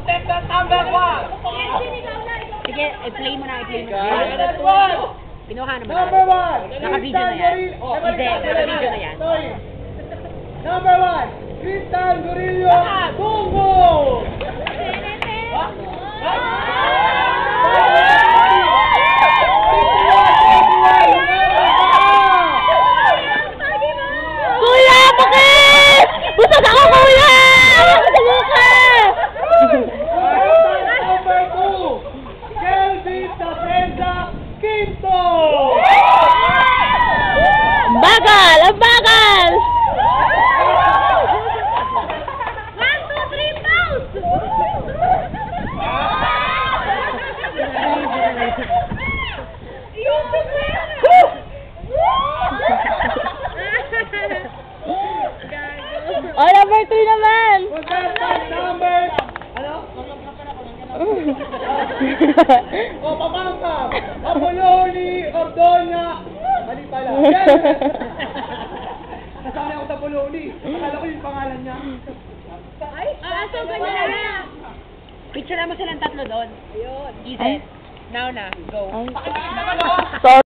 contestant number 1. Sige, i-play mo na, i-play mo na. Pinuha naman Number 1. Naka-video na yan. Hindi, naka-video na yan. Number 1. Tristan Gurillo Bungo. Kuya, bakit? Busog ako, kuya! Busog ka! Number 2. Kelvin Saprenda Quinto. Bagal! Ang bagal! 1, 2, 3, pause! Oh, number 3 naman! Contestant number... Ano? O, Papangka. Apoloni Ordoña. Mali pala. Nasanay ako sa Apoloni. Akala ko yung pangalan niya. So ganyan na. Picture naman silang tatlo doon. Ayun. Easy. Now na. Go. Pakita ka, no? Sorry.